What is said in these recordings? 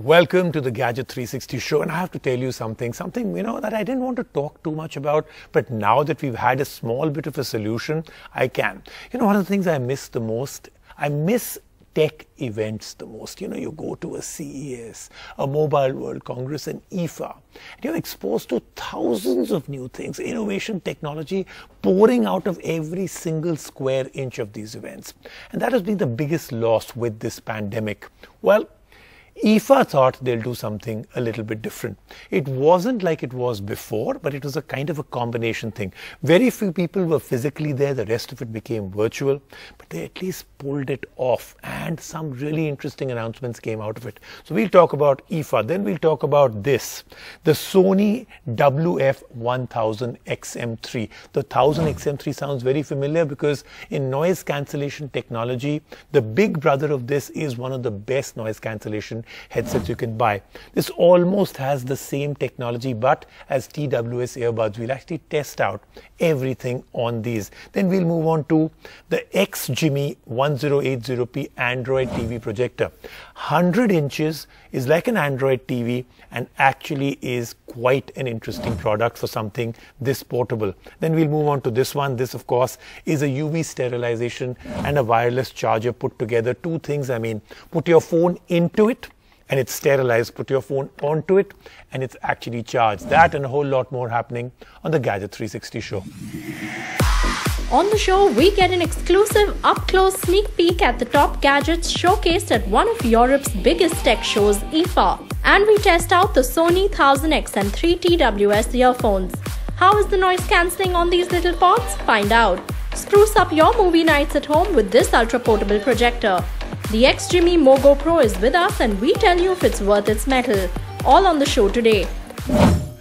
Welcome to the Gadget 360 show, and I have to tell you something that I didn't want to talk too much about, but now that we've had a small bit of a solution, I can. One of the things I miss the most, I miss tech events the most. You go to a CES, a Mobile World Congress, an IFA, and you're exposed to thousands of new things, innovation, technology pouring out of every single square inch of these events. And that has been the biggest loss with this pandemic. Well, IFA thought they'll do something a little bit different. It wasn't like it was before, but it was a kind of a combination thing. Very few people were physically there, the rest of it became virtual, but they at least pulled it off, and some really interesting announcements came out of it. So we'll talk about IFA, then we'll talk about this, the Sony WF-1000XM3. The 1000XM3 sounds very familiar because in noise cancellation technology, the big brother of this is one of the best noise cancellation headsets you can buy. This almost has the same technology, but as TWS earbuds. We'll actually test out everything on these. Then we'll move on to the XGIMI 1080p Android TV projector. 100 inches is like an Android TV and actually is quite an interesting product for something this portable. Then we'll move on to this one. This, of course, is a UV sterilization and a wireless charger put together. Two things, put your phone into it and it's sterilized. Put your phone onto it and it's actually charged. That and a whole lot more happening on the Gadget 360 show. On the show, we get an exclusive up-close sneak peek at the top gadgets showcased at one of Europe's biggest tech shows, IFA. And we test out the Sony 1000XM3 TWS earphones. How is the noise cancelling on these little pods? Find out. Spruce up your movie nights at home with this ultra-portable projector. The XGIMI Mogo Pro is with us and we tell you if it's worth its metal. All on the show today.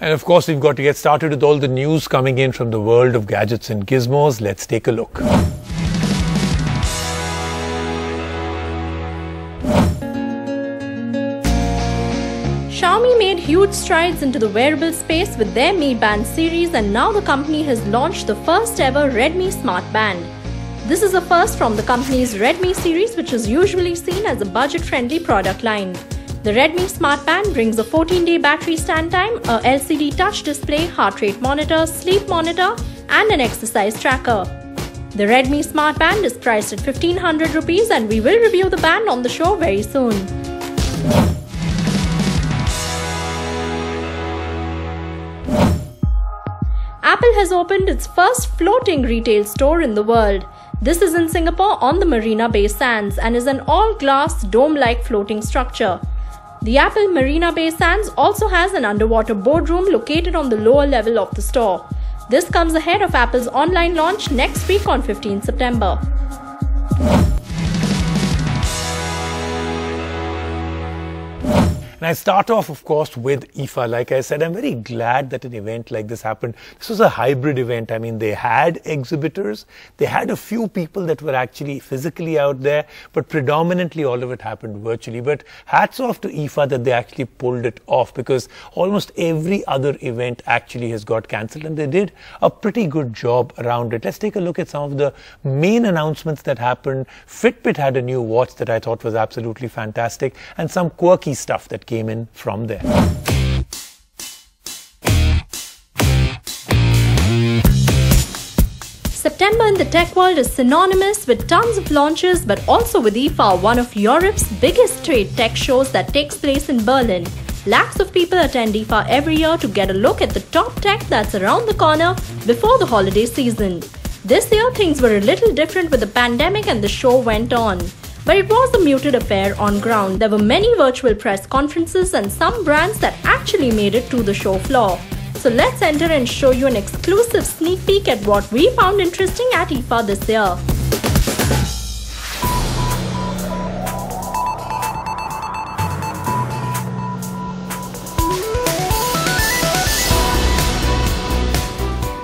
And of course, we've got to get started with all the news coming in from the world of gadgets and gizmos. Let's take a look. Xiaomi made huge strides into the wearable space with their Mi Band series, and now the company has launched the first ever Redmi Smart Band. This is a first from the company's Redmi series, which is usually seen as a budget-friendly product line. The Redmi Smart Band brings a 14-day battery stand time, a LCD touch display, heart rate monitor, sleep monitor, and an exercise tracker. The Redmi Smart Band is priced at 1500 rupees, and we will review the band on the show very soon. Apple has opened its first floating retail store in the world. This is in Singapore on the Marina Bay Sands and is an all-glass dome-like floating structure. The Apple Marina Bay Sands also has an underwater boardroom located on the lower level of the store. This comes ahead of Apple's online launch next week on 15 September. And I start off, of course, with IFA. Like I said, I'm very glad that an event like this happened. This was a hybrid event. They had exhibitors, they had a few people that were actually physically out there, but predominantly all of it happened virtually. But hats off to IFA that they actually pulled it off, because almost every other event actually has got cancelled, and they did a pretty good job around it. Let's take a look at some of the main announcements that happened. Fitbit had a new watch that I thought was absolutely fantastic, and some quirky stuff that came in from there. September in the tech world is synonymous with tons of launches, but also with IFA, one of Europe's biggest trade tech shows that takes place in Berlin. Lakhs of people attend IFA every year to get a look at the top tech that's around the corner before the holiday season. This year things were a little different with the pandemic and the show went on. But it was a muted affair on ground. There were many virtual press conferences and some brands that actually made it to the show floor. So let's enter and show you an exclusive sneak peek at what we found interesting at IFA this year.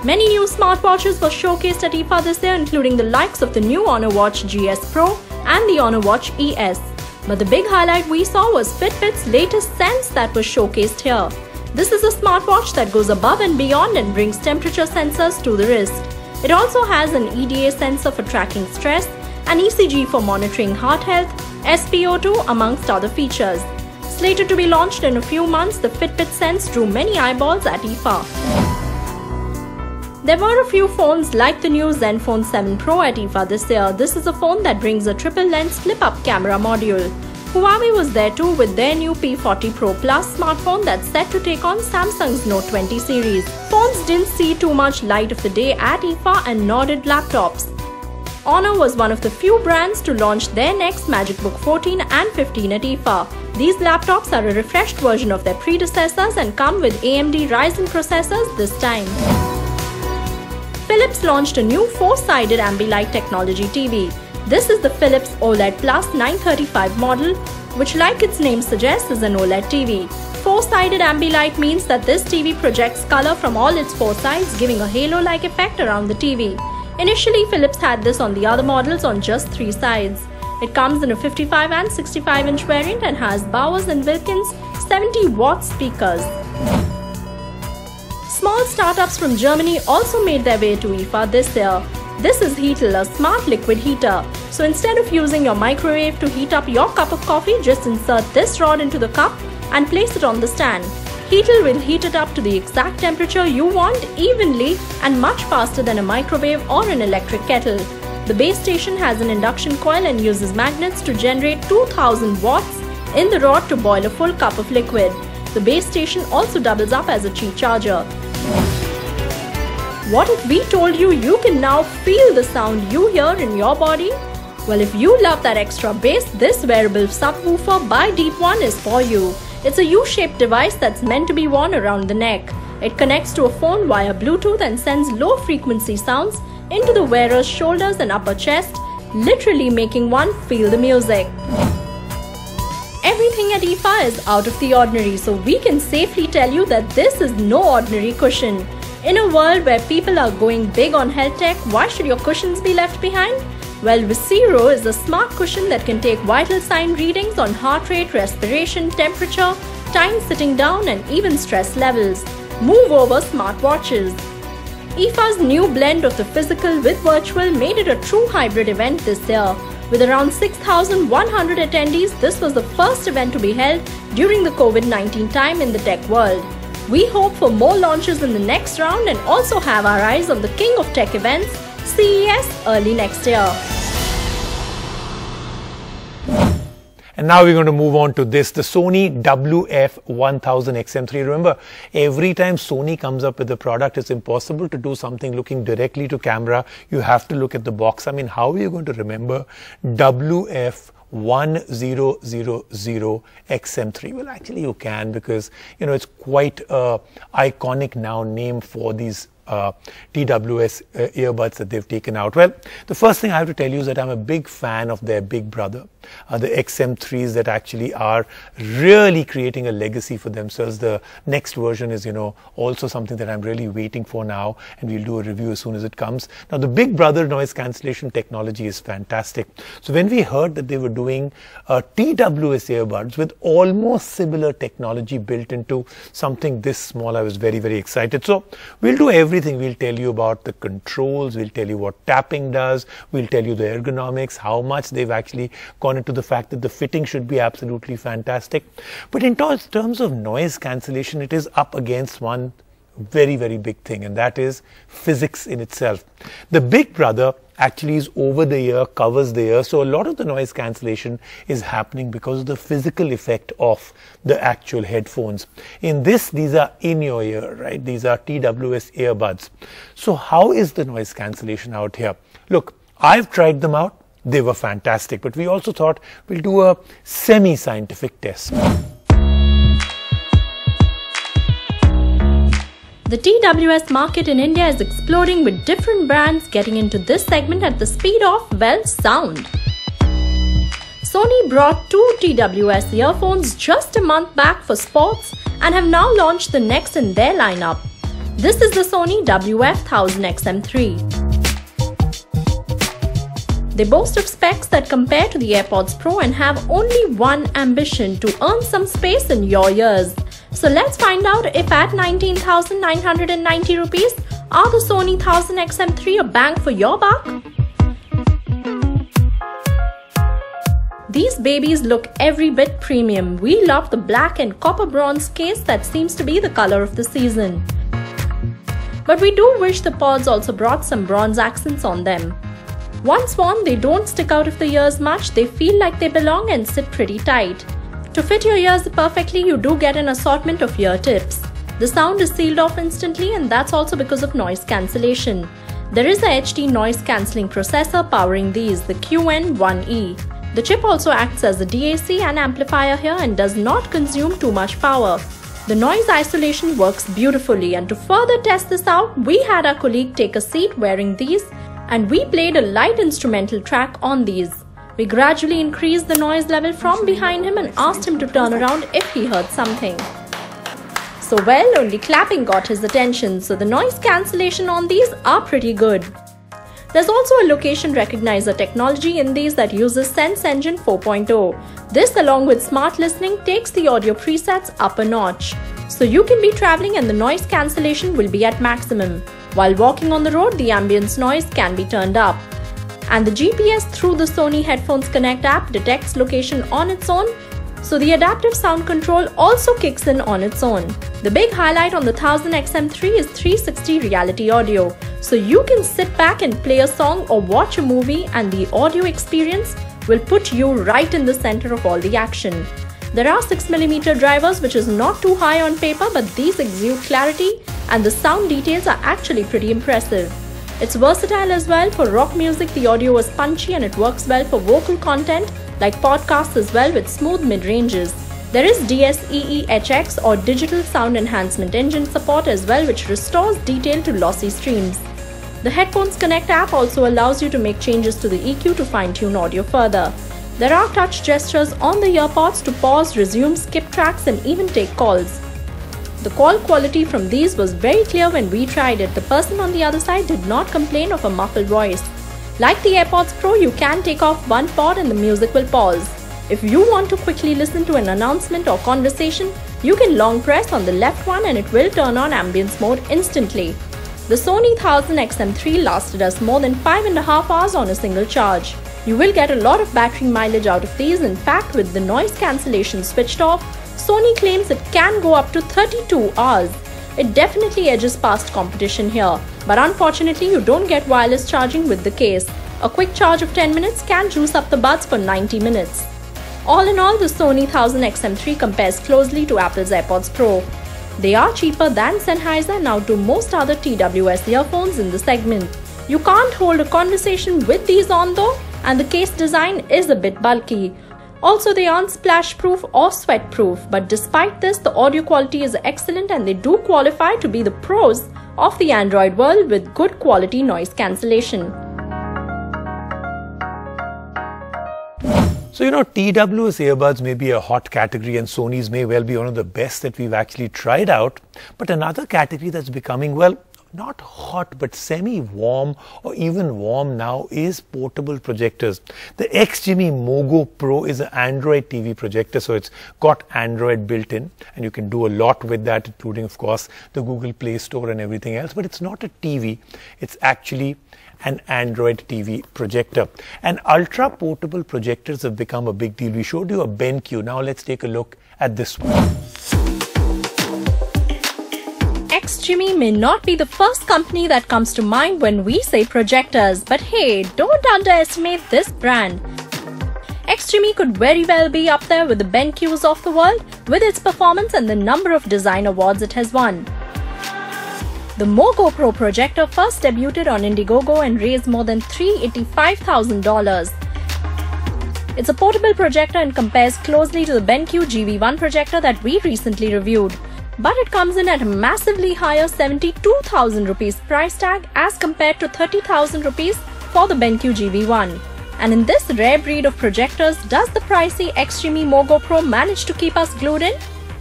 Many new smartwatches were showcased at IFA this year, including the likes of the new Honor Watch GS Pro and the Honor Watch ES. But the big highlight we saw was Fitbit's latest Sense that was showcased here. This is a smartwatch that goes above and beyond and brings temperature sensors to the wrist. It also has an EDA sensor for tracking stress, an ECG for monitoring heart health, SpO2 amongst other features. Slated to be launched in a few months, the Fitbit Sense drew many eyeballs at IFA. There were a few phones like the new Zenfone 7 Pro at IFA this year. This is a phone that brings a triple lens flip-up camera module. Huawei was there too with their new P40 Pro Plus smartphone that's set to take on Samsung's Note 20 series. Phones didn't see too much light of the day at IFA, and nor did laptops. Honor was one of the few brands to launch their next MagicBook 14 and 15 at IFA. These laptops are a refreshed version of their predecessors and come with AMD Ryzen processors this time. Philips launched a new 4-sided Ambilight technology TV. This is the Philips OLED Plus 935 model, which, like its name suggests, is an OLED TV. 4-sided Ambilight means that this TV projects color from all its 4 sides, giving a halo-like effect around the TV. Initially, Philips had this on the other models on just 3 sides. It comes in a 55 and 65-inch variant and has Bowers & Wilkins 70-watt speakers. Small startups from Germany also made their way to IFA this year. This is Heatle, a smart liquid heater. So instead of using your microwave to heat up your cup of coffee, just insert this rod into the cup and place it on the stand. Heatle will heat it up to the exact temperature you want evenly and much faster than a microwave or an electric kettle. The base station has an induction coil and uses magnets to generate 2000 watts in the rod to boil a full cup of liquid. The base station also doubles up as a Qi charger. What if we told you you can now feel the sound you hear in your body? Well, if you love that extra bass, this wearable subwoofer by Deep One is for you. It's a U-shaped device that's meant to be worn around the neck. It connects to a phone via Bluetooth and sends low-frequency sounds into the wearer's shoulders and upper chest, literally making one feel the music. Everything at IFA is out of the ordinary, so we can safely tell you that this is no ordinary cushion. In a world where people are going big on health tech, why should your cushions be left behind? Well, Visiro is a smart cushion that can take vital sign readings on heart rate, respiration, temperature, time sitting down, and even stress levels. Move over smartwatches. IFA's new blend of the physical with virtual made it a true hybrid event this year. With around 6,100 attendees, this was the first event to be held during the COVID-19 time in the tech world. We hope for more launches in the next round and also have our eyes on the king of tech events, CES, early next year. And now we're going to move on to this, the Sony WF-1000XM3. Remember, every time Sony comes up with a product, it's impossible to do something looking directly to camera. You have to look at the box. I mean, how are you going to remember WF-1000XM3? Well, actually you can, because, you know, it's quite a iconic now name for these TWS earbuds that they've taken out. Well, the first thing I have to tell you is that I'm a big fan of their big brother, the XM3s, that actually are really creating a legacy for themselves. The next version is, you know, also something that I'm really waiting for now, and we'll do a review as soon as it comes. Now, the big brother noise cancellation technology is fantastic. So when we heard that they were doing TWS earbuds with almost similar technology built into something this small, I was very, very excited. So we'll do everything. We'll tell you about the controls, we'll tell you what tapping does, we'll tell you the ergonomics, how much they've actually gone into the fact that the fitting should be absolutely fantastic. But in terms of noise cancellation, it is up against one very, very big thing, and that is physics in itself. The big brother actually is over the ear, covers the ear, so a lot of the noise cancellation is happening because of the physical effect of the actual headphones. In this, these are in your ear, right? These are TWS earbuds. So how is the noise cancellation out here? Look, I've tried them out. They were fantastic, but we also thought we'll do a semi-scientific test. The TWS market in India is exploding, with different brands getting into this segment at the speed of, well, sound. Sony brought 2 TWS earphones just a month back for sports and have now launched the next in their lineup. This is the Sony WF-1000XM3. They boast of specs that compare to the AirPods Pro and have only one ambition: to earn some space in your ears. So let's find out if at 19,990 rupees, are the Sony 1000XM3 a bang for your buck? These babies look every bit premium. We love the black and copper bronze case that seems to be the color of the season. But we do wish the pods also brought some bronze accents on them. Once worn, they don't stick out of the ears much, they feel like they belong and sit pretty tight. To fit your ears perfectly, you do get an assortment of ear tips. The sound is sealed off instantly, and that's also because of noise cancellation. There is a HD noise cancelling processor powering these, the QN1E. The chip also acts as a DAC and amplifier here and does not consume too much power. The noise isolation works beautifully, and to further test this out, we had our colleague take a seat wearing these and we played a light instrumental track on these. We gradually increased the noise level from behind him and asked him to turn around if he heard something. So well, only clapping got his attention, so the noise cancellation on these are pretty good. There's also a location recognizer technology in these that uses Sense Engine 4.0. This, along with smart listening, takes the audio presets up a notch. So you can be traveling and the noise cancellation will be at maximum. While walking on the road, the ambience noise can be turned up. And the GPS through the Sony Headphones Connect app detects location on its own, so the adaptive sound control also kicks in on its own. The big highlight on the 1000XM3 is 360 reality audio, so you can sit back and play a song or watch a movie and the audio experience will put you right in the center of all the action. There are 6mm drivers, which is not too high on paper, but these exude clarity and the sound details are actually pretty impressive. It's versatile as well. For rock music, the audio is punchy and it works well for vocal content like podcasts as well with smooth mid-ranges. There is DSEE-HX or Digital Sound Enhancement Engine support as well, which restores detail to lossy streams. The Headphones Connect app also allows you to make changes to the EQ to fine-tune audio further. There are touch gestures on the earpods to pause, resume, skip tracks and even take calls. The call quality from these was very clear when we tried it. The person on the other side did not complain of a muffled voice. Like the AirPods Pro, you can take off one pod and the music will pause. If you want to quickly listen to an announcement or conversation, you can long press on the left one and it will turn on ambience mode instantly. The Sony 1000XM3 lasted us more than 5.5 hours on a single charge. You will get a lot of battery mileage out of these. In fact, with the noise cancellation switched off, Sony claims it can go up to 32 hours. It definitely edges past competition here, but unfortunately you don't get wireless charging with the case. A quick charge of 10 minutes can juice up the buds for 90 minutes. All in all, the Sony 1000XM3 compares closely to Apple's AirPods Pro. They are cheaper than Sennheiser and outdo most other TWS earphones in the segment. You can't hold a conversation with these on though, and the case design is a bit bulky. Also, they aren't splash-proof or sweat-proof, but despite this, the audio quality is excellent and they do qualify to be the pros of the Android world with good quality noise cancellation. So, TWS earbuds may be a hot category and Sony's may well be one of the best that we've actually tried out. But another category that's becoming, well, not hot but semi-warm or even warm now is portable projectors. The XGIMI Mogo Pro is an Android TV projector, so it's got Android built in and you can do a lot with that, including of course the Google Play Store and everything else. But it's not a TV, it's actually an Android TV projector. And ultra portable projectors have become a big deal. We showed you a BenQ. Now let's take a look at this one. XGIMI may not be the first company that comes to mind when we say projectors, but hey, don't underestimate this brand. XGIMI could very well be up there with the BenQs of the world with its performance and the number of design awards it has won. The Mogo Pro projector first debuted on Indiegogo and raised more than $385,000. It's a portable projector and compares closely to the BenQ GV1 projector that we recently reviewed. But it comes in at a massively higher 72,000 rupees price tag as compared to 30,000 rupees for the BenQ GV1. And in this rare breed of projectors, does the pricey XGIMI Mogo Pro manage to keep us glued in?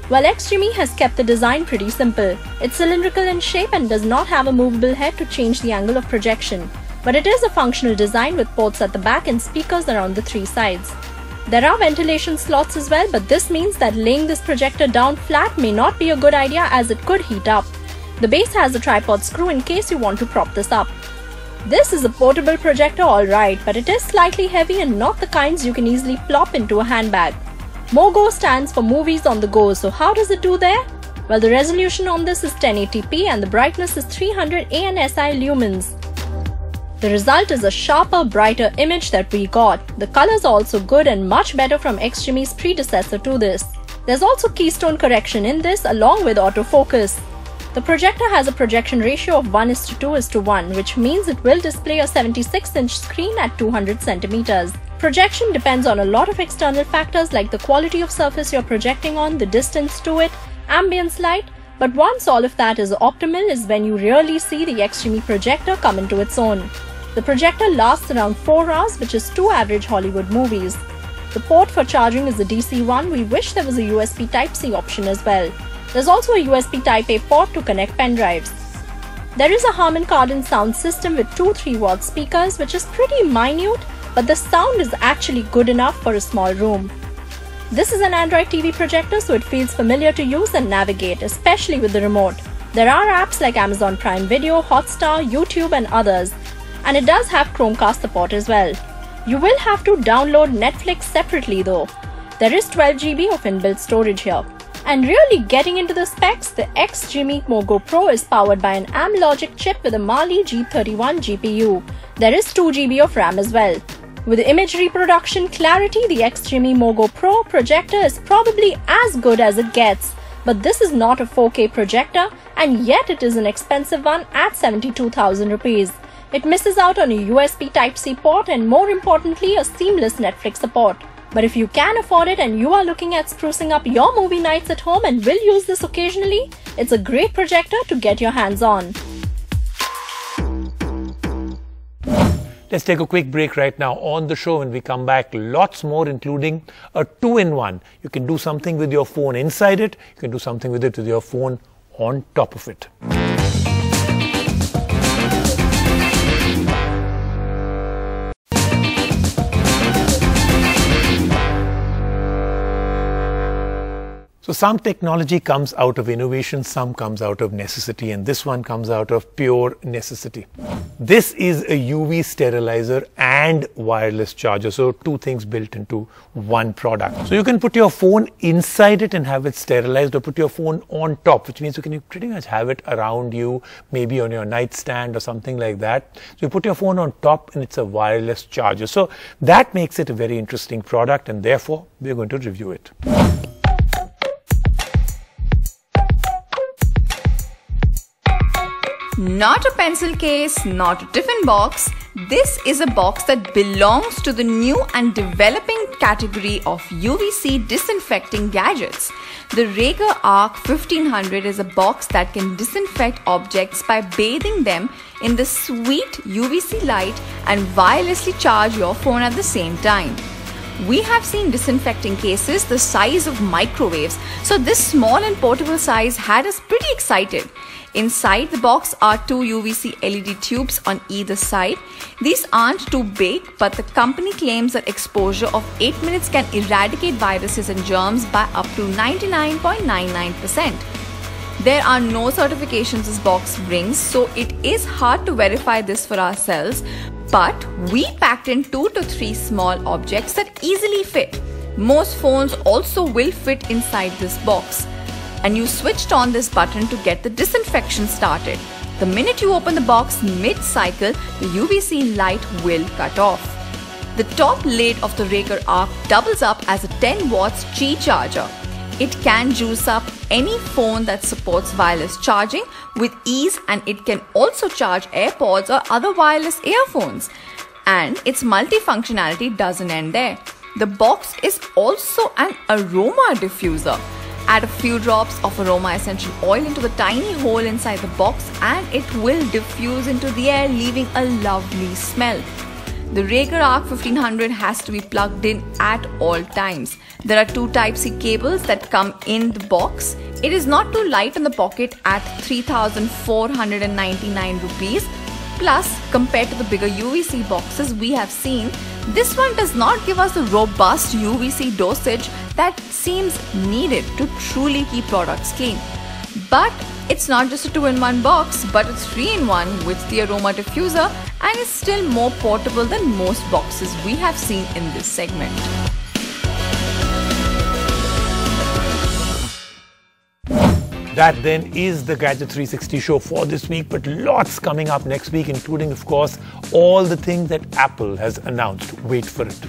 Well, XGIMI has kept the design pretty simple. It's cylindrical in shape and does not have a movable head to change the angle of projection. But it is a functional design with ports at the back and speakers around the three sides. There are ventilation slots as well, but this means that laying this projector down flat may not be a good idea as it could heat up. The base has a tripod screw in case you want to prop this up. This is a portable projector, alright, but it is slightly heavy and not the kinds you can easily plop into a handbag. MOGO stands for Movies on the Go, so how does it do there? Well, the resolution on this is 1080p and the brightness is 300 ANSI lumens. The result is a sharper, brighter image that we got. The colors are also good and much better from XGIMI's predecessor to this. There's also keystone correction in this along with autofocus. The projector has a projection ratio of 1:2:1, which means it will display a 76-inch screen at 200 centimeters. Projection depends on a lot of external factors like the quality of surface you're projecting on, the distance to it, ambience light, but once all of that is optimal is when you really see the XGIMI projector come into its own. The projector lasts around 4 hours, which is 2 average Hollywood movies. The port for charging is a DC one. We wish there was a USB Type-C option as well. There's also a USB Type-A port to connect pen drives. There is a Harman Kardon sound system with 2 3-watt speakers, which is pretty minute, but the sound is actually good enough for a small room. This is an Android TV projector, so it feels familiar to use and navigate, especially with the remote. There are apps like Amazon Prime Video, Hotstar, YouTube and others. And it does have Chromecast support as well. You will have to download Netflix separately though. There is 12 GB of inbuilt storage here. And really getting into the specs, the XGIMI MOGO Pro is powered by an Amlogic chip with a Mali G31 GPU. There is 2 GB of RAM as well. With image reproduction clarity, the XGIMI MOGO Pro projector is probably as good as it gets. But this is not a 4K projector, and yet it is an expensive one at 72,000 rupees. It misses out on a USB Type-C port and more importantly a seamless Netflix support. But if you can afford it and you are looking at sprucing up your movie nights at home and will use this occasionally, it's a great projector to get your hands on. Let's take a quick break right now. On the show, when we come back, lots more, including a 2-in-1. You can do something with your phone inside it. You can do something with it with your phone on top of it. So some technology comes out of innovation, some comes out of necessity, and this one comes out of pure necessity. This is a UV sterilizer and wireless charger, so 2 things built into one product. So you can put your phone inside it and have it sterilized, or put your phone on top, which means you can pretty much have it around you, maybe on your nightstand or something like that. So you put your phone on top and it's a wireless charger. So that makes it a very interesting product, and therefore we're going to review it. Not a pencil case, not a tiffin box. This is a box that belongs to the new and developing category of UVC disinfecting gadgets. The Rager Arc 1500 is a box that can disinfect objects by bathing them in the sweet UVC light and wirelessly charge your phone at the same time. We have seen disinfecting cases the size of microwaves, so this small and portable size had us pretty excited. Inside the box are 2 UVC LED tubes on either side. These aren't too big, but the company claims that exposure of 8 minutes can eradicate viruses and germs by up to 99.99%. There are no certifications this box brings, so it is hard to verify this for ourselves, but we packed in 2 to 3 small objects that easily fit. Most phones also will fit inside this box. And you switched on this button to get the disinfection started. The minute you open the box mid-cycle, the UVC light will cut off. The top lid of the Rager Arc doubles up as a 10 watts Qi charger. It can juice up any phone that supports wireless charging with ease, and it can also charge AirPods or other wireless earphones. And its multifunctionality doesn't end there. The box is also an aroma diffuser. Add a few drops of aroma essential oil into the tiny hole inside the box and it will diffuse into the air, leaving a lovely smell. The Rager Arc 1500 has to be plugged in at all times. There are 2 Type-C cables that come in the box. It is not too light in the pocket at 3,499 rupees. Plus, compared to the bigger UVC boxes we have seen, this one does not give us the robust UVC dosage that seems needed to truly keep products clean. But It's not just a 2-in-1 box, but it's 3-in-1 with the aroma diffuser and is still more portable than most boxes we have seen in this segment. That then is the Gadget 360 show for this week, but lots coming up next week, including, of course, all the things that Apple has announced. Wait for it.